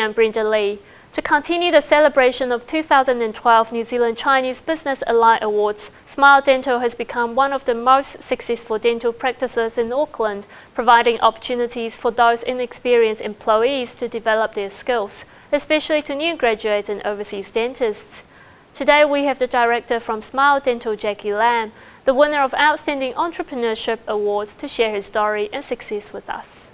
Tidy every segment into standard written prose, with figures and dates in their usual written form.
and Brenda Lee. To continue the celebration of 2012 New Zealand Chinese Business Alliance Awards, Smile Dental has become one of the most successful dental practices in Auckland, providing opportunities for those inexperienced employees to develop their skills, especially to new graduates and overseas dentists. Today we have the director from Smile Dental, Jacky Lam, the winner of Outstanding Entrepreneurship Awards, to share his story and success with us.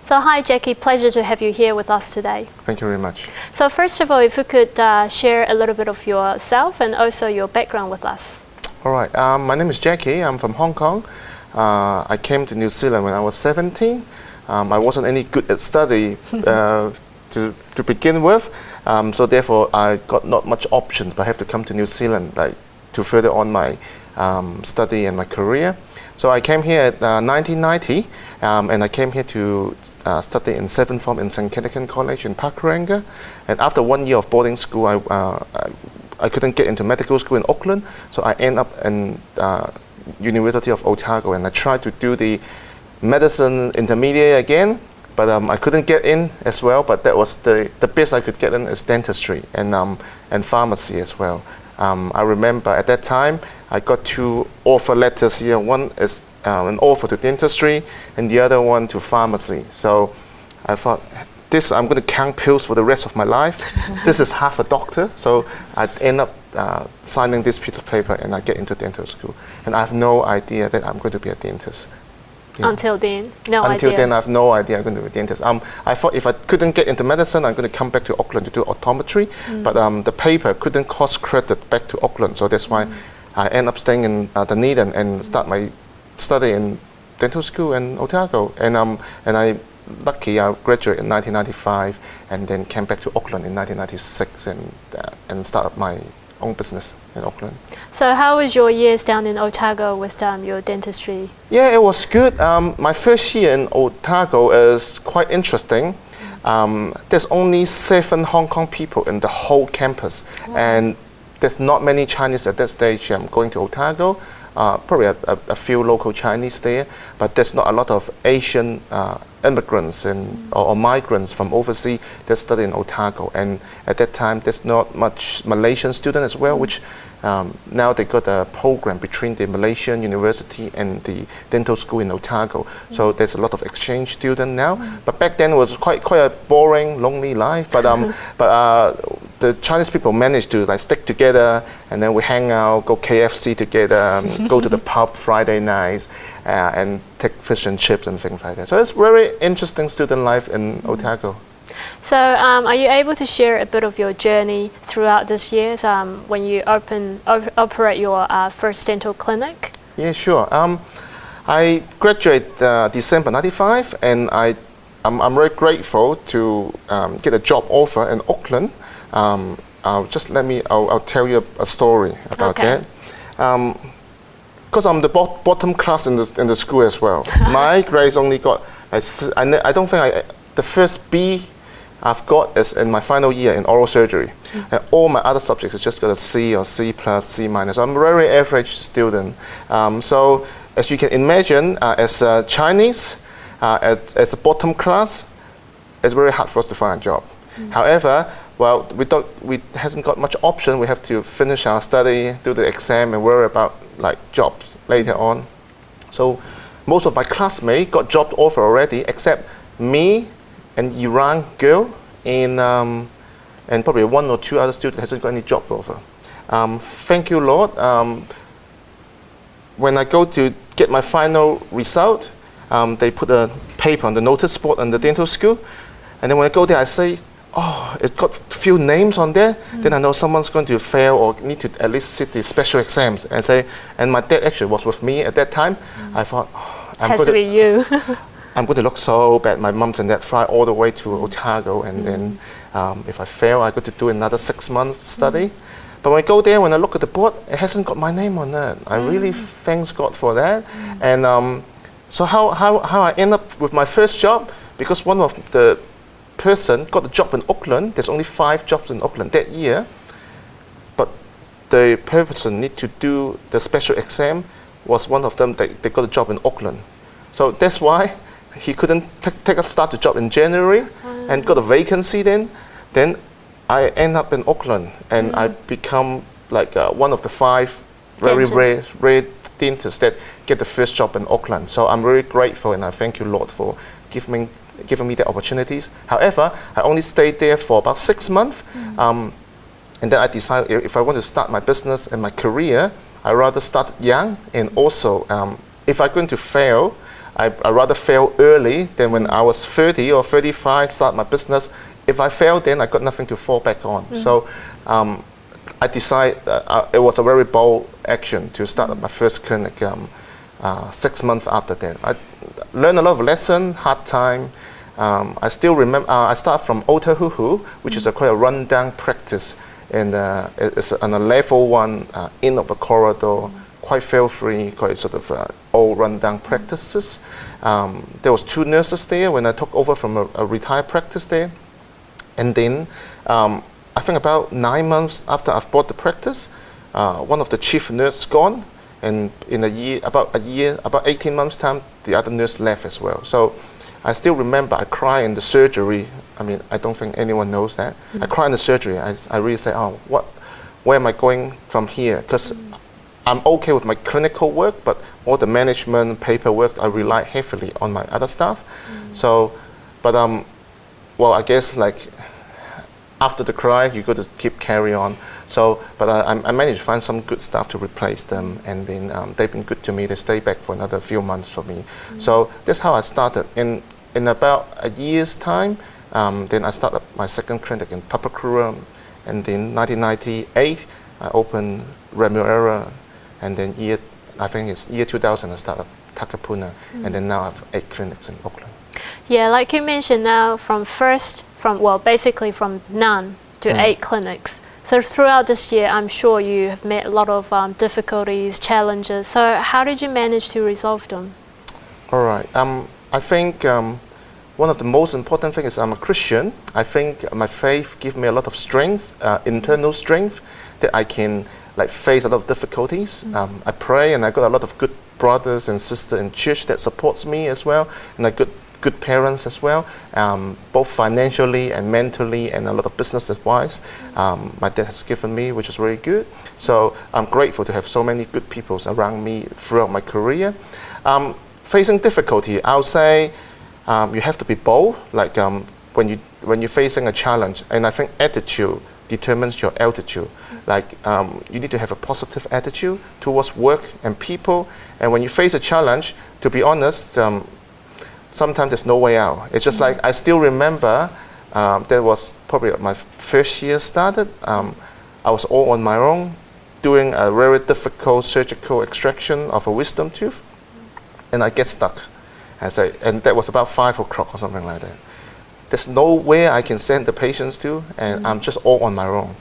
So hi Jacky, pleasure to have you here with us today. Thank you very much. So first of all, if you could share a little bit of yourself and also your background with us. All right, my name is Jacky. I'm from Hong Kong. I came to New Zealand when I was 17. I wasn't any good at study to begin with, so therefore I got not much options, but I have to come to New Zealand to further on my study and my career. So I came here at 1990, and I came here to study in 7th form in St. Cadogan College in Pakuranga. And after 1 year of boarding school, I couldn't get into medical school in Auckland, so I ended up in University of Otago, and I tried to do the medicine intermediate again, but I couldn't get in as well. But that was the best I could get in is dentistry and pharmacy as well. I remember at that time I got 2 offer letters here. One is an offer to dentistry and the other one to pharmacy. So I thought, this I'm going to count pills for the rest of my life. This is half a doctor. So I end up signing this piece of paper and I get into dental school. And I have no idea that I'm going to be a dentist. Yeah. Until then, no idea. Until then, I have no idea I'm going to be a dentist. I thought if I couldn't get into medicine, I'm going to come back to Auckland to do optometry. But the paper couldn't cost credit back to Auckland, so that's why I end up staying in Dunedin and start my study in dental school in Otago. And I graduated in 1995 and then came back to Auckland in 1996 and started my own business in Auckland. So how was your years down in Otago with your dentistry? Yeah, it was good. My first year in Otago is quite interesting. There's only 7 Hong Kong people in the whole campus. Wow. And there's not many Chinese at that stage going to Otago. Probably a few local Chinese there, but there's not a lot of Asian immigrants or migrants from overseas that study in Otago. And at that time, there's not much Malaysian student as well, which now they got a program between the Malaysian university and the dental school in Otago. So there's a lot of exchange student now. But back then it was quite a boring, lonely life. But the Chinese people managed to stick together, and then we hang out, go KFC together, go to the pub Friday nights, and take fish and chips and things like that. So it's very interesting student life in Otago. So are you able to share a bit of your journey throughout this years when you operate your first dental clinic? Yeah, sure. I graduated December 95, and I'm very grateful to get a job offer in Auckland. I'll tell you a story about that. Because I'm the bottom class in the school as well. My grades only got, I don't think the first B I've got is in my final year in oral surgery. And all my other subjects is just got a C or C plus, C minus. I'm a very average student. So as you can imagine, as a Chinese, as a bottom class, it's very hard for us to find a job. However, well, we hasn't got much option. We have to finish our study, do the exam, and worry about jobs later on. So most of my classmates got job offer already, except me, an Iran girl, and probably 1 or 2 other students hasn't got any job offer. Thank you, Lord. When I go to get my final result, they put a paper on the notice board on the dental school, and then when I go there, I say, oh, it's got a few names on there, then I know someone's going to fail or need to at least sit the special exams. And my dad actually was with me at that time. I thought, I'm going to look so bad. My mum and dad fly all the way to Otago, and then if I fail, I got to do another 6 months study. But when I go there, when I look at the board, it hasn't got my name on it. I really thanks God for that. And so how I end up with my first job, because one of the person got a job in Auckland. There's only 5 jobs in Auckland that year, but the person need to do the special exam was one of them. They got a job in Auckland, so that's why he couldn't start the job in January. and got a vacancy then I end up in Auckland, and I become like one of the 5 very rare dentists that get the first job in Auckland. So I'm very grateful, and I thank you, Lord, for giving me the opportunities. However, I only stayed there for about 6 months, and then I decided if I want to start my business and my career, I rather start young, and also if I'm going to fail, I rather fail early than when I was 30 or 35 start my business. If I fail, then I got nothing to fall back on. So I decided it was a very bold action to start my first clinic 6 months after that. I learned a lot of lessons, hard time. I still remember, I started from Otahuhu, which is quite a rundown practice. And it's on a level 1 end of a corridor, quite feel-free, quite sort of old rundown practices. There was 2 nurses there when I took over from a retired practice there. And then I think about 9 months after I've bought the practice, one of the chief nurses gone, and in about 18 months time, the other nurse left as well. So I still remember I cried in the surgery. I mean, I don't think anyone knows that. I cried in the surgery. I really say, oh, where am I going from here? Because I'm okay with my clinical work, but all the management, paperwork, I rely heavily on my other staff. So, but well, I guess like after the cry, you got to keep carry on. So, but I managed to find some good staff to replace them, and then they've been good to me. They stayed back for another few months for me. So that's how I started. In about a year's time, then I started my second clinic in Papakura, and then 1998 I opened Remuera, and then I think it's year 2000 I started Takapuna, and then now I have 8 clinics in Auckland. Yeah, like you mentioned now, basically from none to 8 clinics. So throughout this year, I'm sure you have met a lot of difficulties, challenges. So how did you manage to resolve them? All right. I think one of the most important things is I'm a Christian. I think my faith gives me a lot of strength, internal strength, that I can like face a lot of difficulties. I pray, and I got a lot of good brothers and sisters in church that supports me as well, and I got good parents as well, both financially and mentally, and a lot of business advice my dad has given me, which is very good. So I'm grateful to have so many good people around me throughout my career. Facing difficulty, I'll say you have to be bold, like when you're facing a challenge, and I think attitude determines your altitude. Like you need to have a positive attitude towards work and people, and when you face a challenge, to be honest, sometimes there's no way out. It's just like I still remember that was probably my first year started. I was all on my own doing a very difficult surgical extraction of a wisdom tooth, and I get stuck. And that was about 5 o'clock or something like that. There's nowhere I can send the patients to, and I'm just all on my own.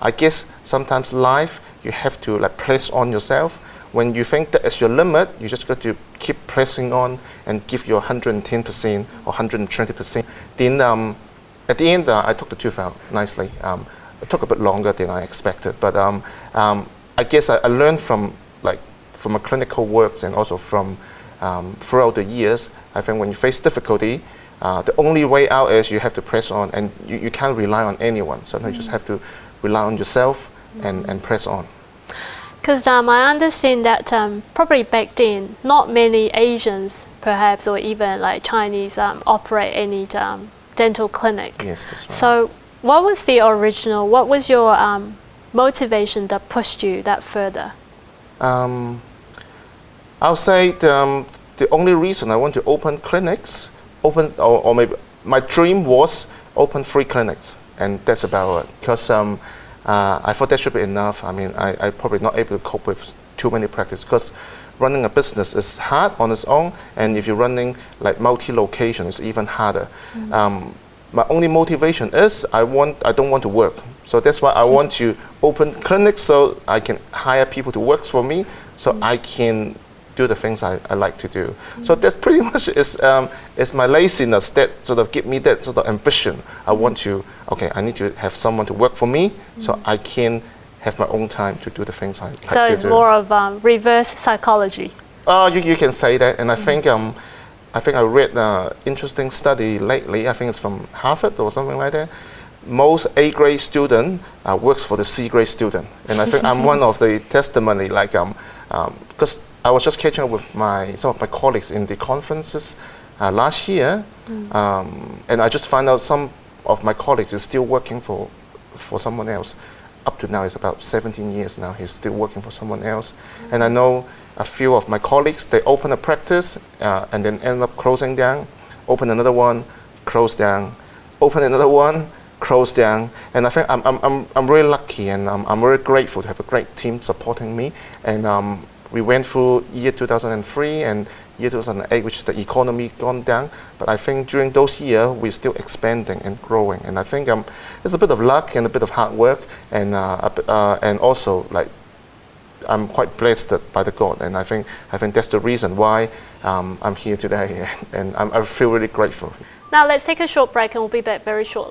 I guess sometimes life, you have to like press on yourself. When you think that is your limit, you just got to keep pressing on and give your 110% or 120%. Then at the end, I took the tooth out nicely. It took a bit longer than I expected, but I guess I learned from my clinical works, and also from throughout the years. I think when you face difficulty, the only way out is you have to press on, and you can't rely on anyone. Sometimes you just have to rely on yourself and press on. Because I understand that probably back then, not many Asians, perhaps, or even like Chinese, operate any dental clinic. Yes, that's right. So what was the original, what was your motivation that pushed you that further? I'll say the only reason I want to open clinics, or maybe my dream was open 3 clinics, and that's about it. Because I thought that should be enough. I mean, I probably not able to cope with too many practices, because running a business is hard on its own, and if you're running like multi-location, it's even harder. My only motivation is I don't want to work. So that's why I want to open clinics, so I can hire people to work for me, so I can do the things I like to do. So that's pretty much is my laziness that sort of give me that sort of ambition. I want to, I need to have someone to work for me, so I can have my own time to do the things I like to do. So it's more of reverse psychology. You can say that, and I think I think I read an interesting study lately. I think it's from Harvard or something like that. Most A-grade student works for the C-grade student, and I think I'm one of the testimony. Like, because I was just catching up with some of my colleagues in the conferences last year, and I just found out some of my colleagues is still working for someone else. Up to now, it's about 17 years now. He's still working for someone else, and I know a few of my colleagues. They open a practice and then end up closing down. Open another one, close down. Open another one, close down. And I think I'm really lucky, and I'm very grateful to have a great team supporting me. And we went through year 2003 and year 2008, which is the economy gone down. But I think during those years, we're still expanding and growing. And I think it's a bit of luck and a bit of hard work, and also like I'm quite blessed by the God. And I think that's the reason why I'm here today, and I feel really grateful. Now let's take a short break, and we'll be back very shortly.